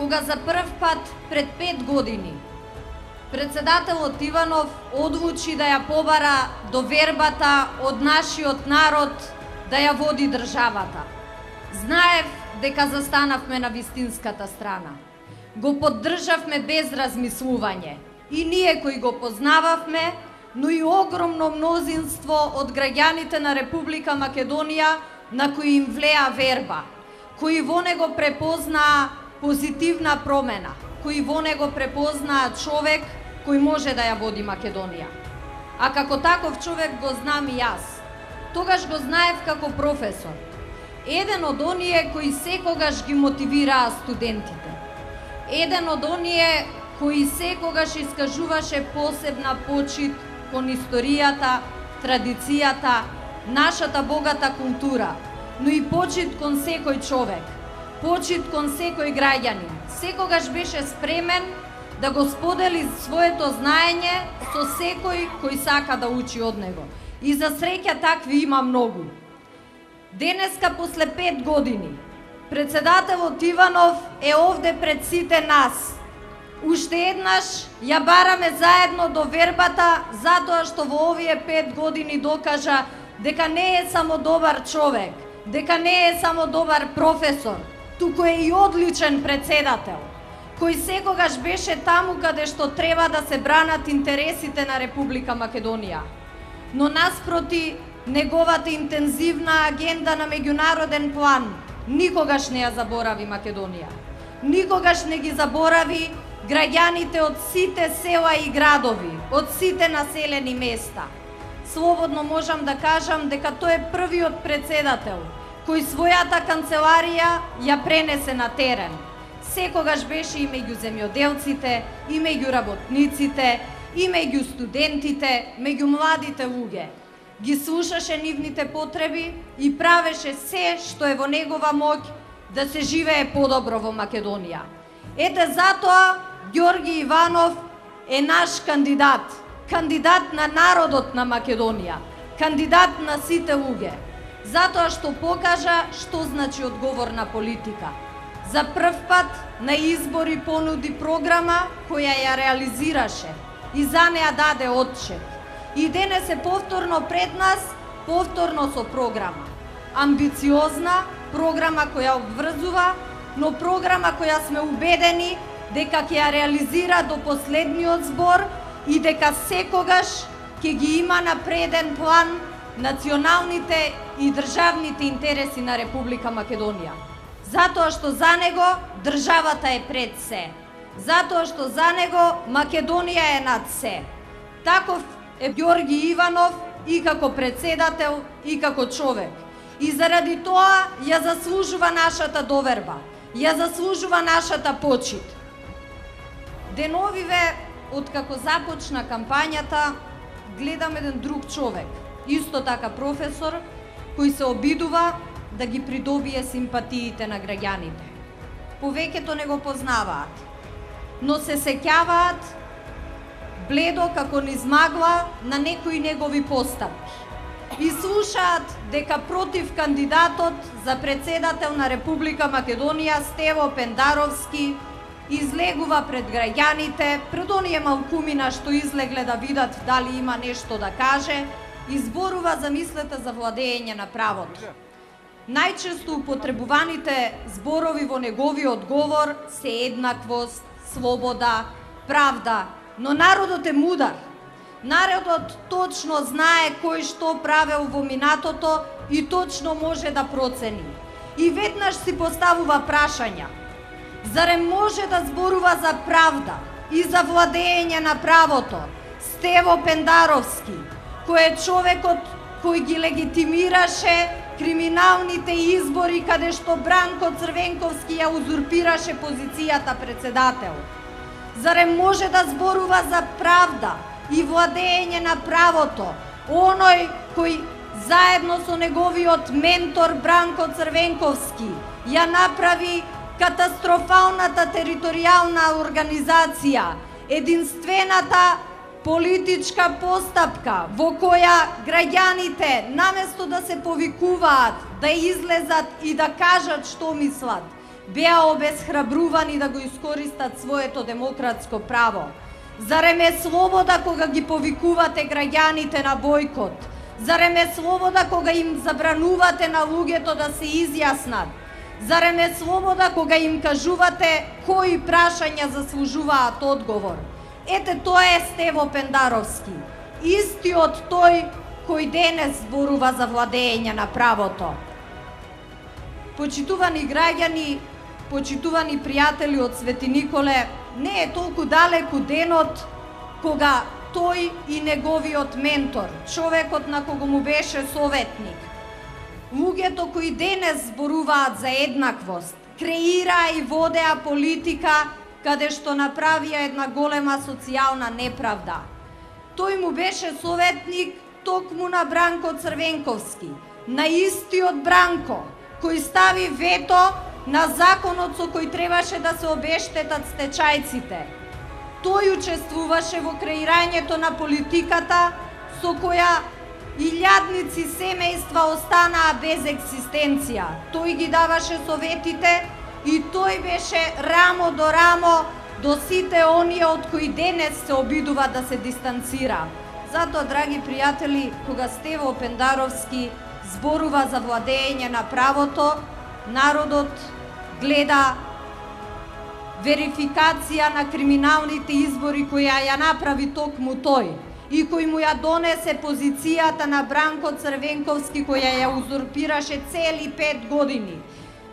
кога за прв пат пред 5 години председателот Иванов одлучи да ја побара довербата од нашиот народ да ја води државата. Знаев дека застанавме на вистинската страна. Го поддржавме без размислување. И ние кои го познававме, но и огромно мнозинство од граѓаните на Република Македонија на кои им влеа верба, кои во него препознаа позитивна промена, кои во него препознаа човек кој може да ја води Македонија. А како таков човек го знам и јас. Тогаш го знаев како професор. Еден од оние кои секогаш ги мотивираа студентите. Еден од оние кои секогаш искажуваше посебна почит кон историјата, традицијата, нашата богата култура, но и почит кон секој човек, почит кон секој граѓанин. Секогаш беше спремен да го сподели своето знаење со секој кој сака да учи од него. И за среќа такви има многу. Денеска, после 5 години, председателот Иванов е овде пред сите нас. Уште еднаш ја бараме заедно довербата затоа што во овие 5 години докажа дека не е само добар човек, дека не е само добар професор, туку е и одличен председател, кој секогаш беше таму каде што треба да се бранат интересите на Република Македонија. Но наспроти неговата интензивна агенда на меѓународен план, никогаш не ја заборави Македонија. Никогаш не ги заборави граѓаните од сите села и градови, од сите населени места. Слободно можам да кажам дека тој е првиот председател кој својата канцеларија ја пренесе на терен. Секогаш беше и меѓу земјоделците, и меѓу работниците, и меѓу студентите, меѓу младите луѓе. Ги слушаше нивните потреби и правеше се што е во негова моќ да се живее подобро во Македонија. Ете затоа Ѓорги Иванов е наш кандидат, кандидат на народот на Македонија, кандидат на сите луѓе, затоа што покажа што значи одговорна политика. За прв пат на избори понуди програма која ја реализираше и за неа даде отчет. И денес е повторно пред нас, повторно со програма. Амбициозна, програма која обврзува, но програма која сме убедени дека ќе ја реализира до последниот збор и дека секогаш ќе ги има на преден план националните и државните интереси на Република Македонија. Затоа што за него државата е пред се. Затоа што за него Македонија е над се. Таков е Ѓорги Иванов и како председател и како човек. И заради тоа ја заслужува нашата доверба, ја заслужува нашата почит. Деновиве, откако започна кампањата, гледам еден друг човек, исто така професор, кој се обидува да ги придобие симпатиите на граѓаните. Повеќето не го познаваат, но се сеќаваат бледо како низ магла на некои негови постапки. И слушаат дека против кандидатот за председател на Република Македонија Стево Пендаровски излегува пред граѓаните, пред оние малкумина што излегле да видат дали има нешто да каже, изборува, замислете, за владење на правото. Најчесто употребуваните зборови во неговиот говор се еднаквост, слобода, правда, но народот е мудар. Народот точно знае кој што правел во минатото и точно може да процени. И веднаш си поставува прашања. Зарем може да зборува за правда и за владење на правото Стево Пендаровски, кој е човекот кој ги легитимираше криминалните избори каде што Бранко Црвенковски ја узурпираше позицијата председател? Зарем може да зборува за правда и владење на правото оној кој заедно со неговиот ментор Бранко Црвенковски ја направи катастрофалната територијална организација, единствената политичка постапка во која граѓаните наместо да се повикуваат, да излезат и да кажат што мислат, беа обесхрабрувани да го искористат своето демократско право? Зарем е слобода кога ги повикувате граѓаните на бојкот? Зарем е слобода кога им забранувате на луѓето да се изјаснат? Зарем е слобода кога им кажувате кои прашања заслужуваат одговор? Ете, тоа е Стево Пендаровски, истиот тој кој денес зборува за владење на правото. Почитувани граѓани, почитувани пријатели од Свети Николе, не е толку далеку денот кога тој и неговиот ментор, човекот на кого му беше советник, луѓето кои денес зборуваат за еднаквост, креираа и водеа политика каде што направија една голема социјална неправда. Тој му беше советник токму на Бранко Црвенковски, на истиот Бранко, кој стави вето на законот со кој требаше да се обештетат стечајците. Тој учествуваше во креирањето на политиката со која илјадници семејства останаа без екзистенција. Тој ги даваше советите и тој беше рамо до рамо до сите оние од кои денес се обидува да се дистанцира. Затоа, драги пријатели, кога Стево Пендаровски зборува за владење на правото, народот гледа верификација на криминалните избори која ја направи токму тој и кој му ја донесе позицијата на Бранко Црвенковски која ја узурпираше цели 5 години.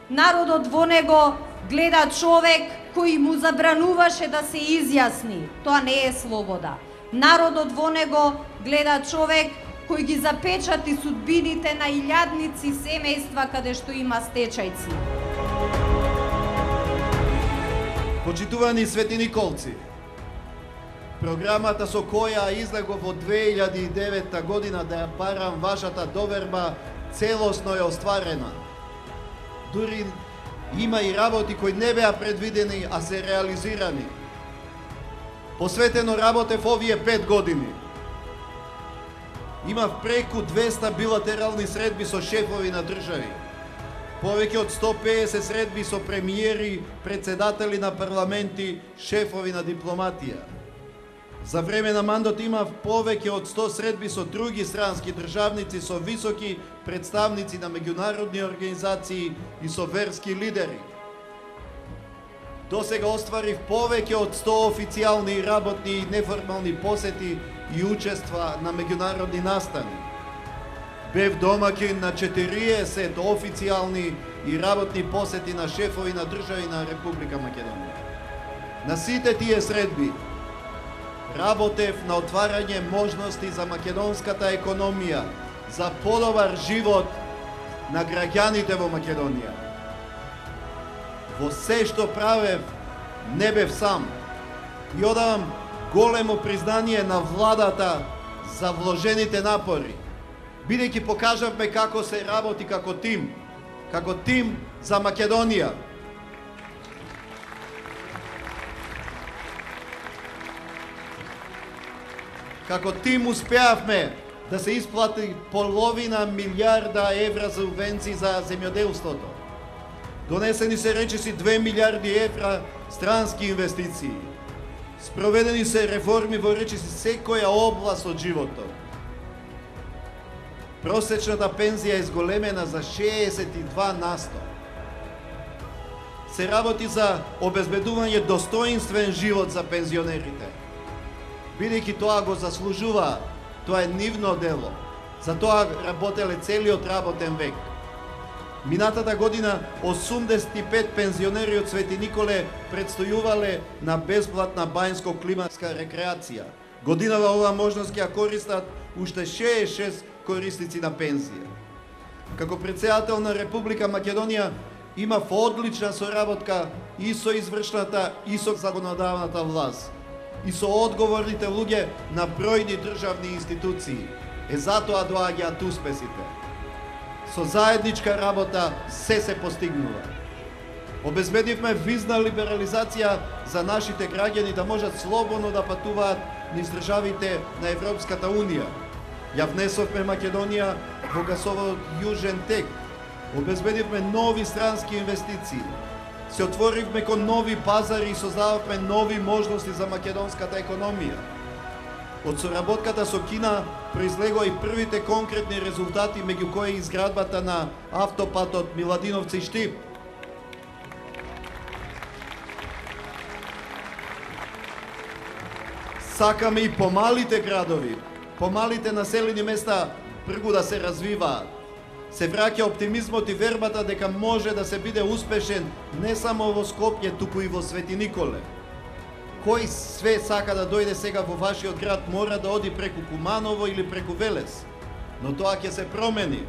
Народот во него гледа човек кој му забрануваше да се изјасни. Тоа не е слобода. Народот во него гледа човек кој ги запечати судбините на илјадници семејства каде што има стечајци. Почитувани Свети Николци, програмата со која излегов во 2009 година да ја барам вашата доверба целосно е остварена. Дури има и работи кои не беа предвидени, а се реализирани. Посветено работев овие 5 години. Имав преку 200 билатерални средби со шефови на држави. Повеќе од 150 средби со премиери, председатели на парламенти, шефови на дипломатија. За време на мандат имав повеќе од 100 средби со други странски државници, со високи представници на меѓународни организации и со верски лидери. Досега остварив повеќе од 100 официјални, работни и неформални посети и учества на меѓународни настани. Бев домаќин на 40 официјални и работни посети на шефови на држави на Република Македонија. На сите тие средби работев на отварање можности за македонската економија, за подобар живот на граѓаните во Македонија. Во се што правев, не бев сам. И одавам големо признание на владата за вложените напори, бидејќи покажавме како се работи како тим за Македонија. Како тим успеавме да се исплати половина милиарда евра за субвенции за земјоделството. Донесени се речиси 2 милиарди евра странски инвестиции. Спроведени се реформи во речиси секоја област од животот. Просечната пензија е зголемена за 62%. Се работи за обезбедување достоинствен живот за пензионерите. Бидејќи тоа го заслужува, тоа е нивно дело. За тоа работеле целиот работен век. Минатата година 85 пензионери од Свети Николе предстојувале на бесплатна бањско-климатска рекреација. Годинава оваа можност ќе ја користат уште 66 корисници на пензија. Како председател на Република Македонија имав одлична соработка и со извршната и со законодавната власт и со одговорните луѓе на бројни државни институции. Затоа доаѓаат успесите. Со заедничка работа се постигнува. Обезбедивме визна либерализација за нашите граѓани да можат слободно да патуваат низ државите на Европската Унија. Ја внесовме Македонија во гасоводот Јужен тек. Обезбедивме нови странски инвестиции. се отворивме кон нови пазари и создававме нови можности за македонската економија. Од соработката со Кина произлегоа и првите конкретни резултати, меѓу кои изградбата на автопатот Миладиновци-Штип. Сакаме и помалите градови, помалите населени места прву да се развиваат. Се враќа оптимизмот и вербата дека може да се биде успешен не само во Скопје, туку и во Свети Николе. Кој све сака да дојде сега во вашиот град мора да оди преку Куманово или преку Велес. Но тоа ќе се промени.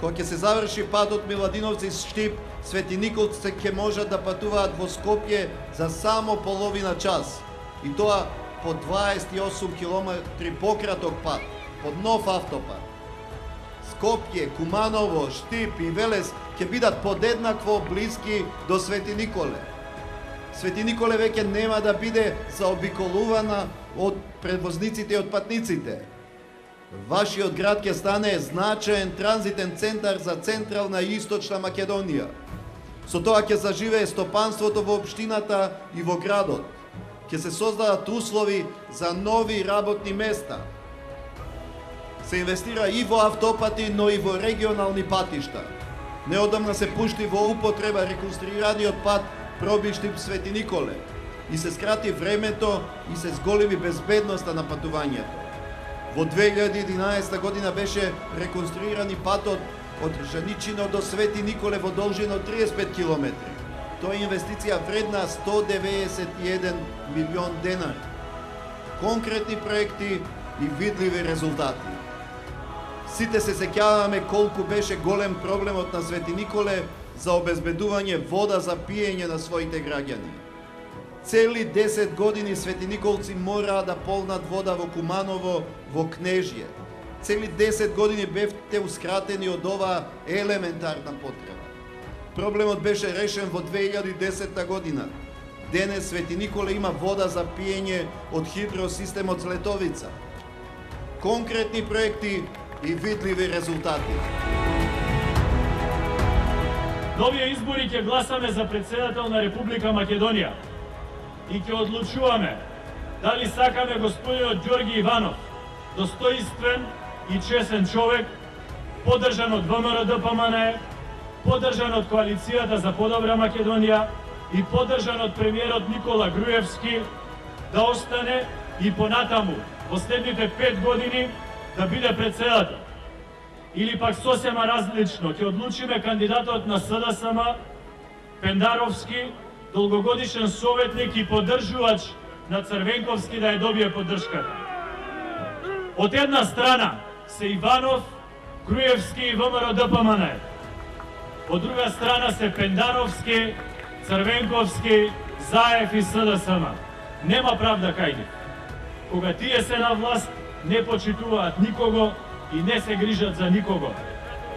Кога ќе се заврши патот Миладиновци-Штип, Свети Николци ќе можат да патуваат во Скопје за само половина час. И тоа по 28 километри пократок пат, под нов автопат. Скопје, Куманово, Штип и Велес ќе бидат подеднакво блиски до Свети Николе. Свети Николе веќе нема да биде заобиколувана од превозниците и од патниците. Вашиот град ќе стане значаен транзитен центар за централна и источна Македонија. Со тоа ќе заживее стопанството во општината и во градот. Ќе се создадат услови за нови работни места. Се инвестира и во автопати, но и во регионални патишта. Неодамна се пушти во употреба реконструираниот пат Пробиштип Свети Николе и се скрати времето и се зголеми безбедноста на патувањето. Во 2011 година беше реконструиран и патот од Жаничино до Свети Николе во должина од 35 км. Тоа е инвестиција вредна 191 милион денари. Конкретни проекти и видливи резултати. Сите се сеќаваме колку беше голем проблемот на Свети Николе за обезбедување вода за пиење на своите граѓани. Цели 10 години Свети Николци мораа да полнат вода во Куманово, во Кнежје. Цели 10 години бевте ускратени од оваа елементарна потреба. Проблемот беше решен во 2010 година. Денес Свети Николе има вода за пиење од хидросистемот Злетовица. Конкретни проекти и видливи резултати. На овие избори ќе гласаме за председател на Република Македонија и ќе одлучуваме дали сакаме господинот Ѓорги Иванов, достоинствен и чесен човек, поддржан од ВМРО-ДПМНЕ, поддржан од Коалицијата за подобра Македонија и поддржан од премиерот Никола Груевски, да остане и понатаму во следните 5 години да биде председател. Или пак сосема различно ќе одлучиме кандидатот на СДСМ Пендаровски, долгогодишен советник и поддржувач на Црвенковски, да ја добие поддршката. Од една страна се Иванов, Груевски и ВМРО-ДПМНЕ. Од друга страна се Пендаровски, Црвенковски, Заев и СДСМ. Нема правда кај нив. Кога тие се на власт, не почитуваат никого и не се грижат за никого.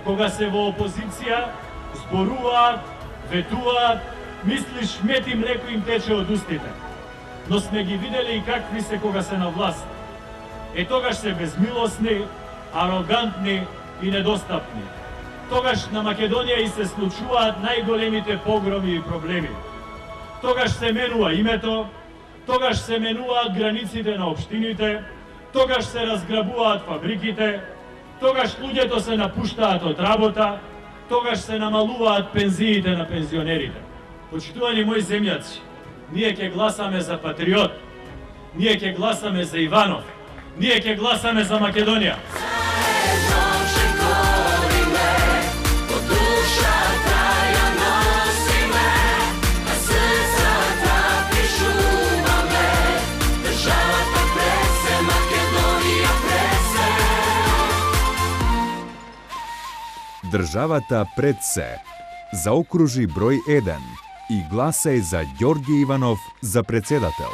Кога се во опозиција, зборуваат, ветуваат, мислиш мет и млеко им тече од устите. Но сме ги видели и какви се кога се на власт. Тогаш се безмилосни, арогантни и недостапни. Тогаш на Македонија и се случуваат најголемите погроми и проблеми. Тогаш се менува името, тогаш се менуваат границите на општините, тогаш се разграбуваат фабриките, тогаш луѓето се напуштаат од работа, тогаш се намалуваат пензиите на пензионерите. Почитувани мои земјаци, ние ќе гласаме за патриот, ние ќе гласаме за Иванов, ние ќе гласаме за Македонија. Државата пред се. Заокружи број 1 и гласај за Ѓорги Иванов за председател.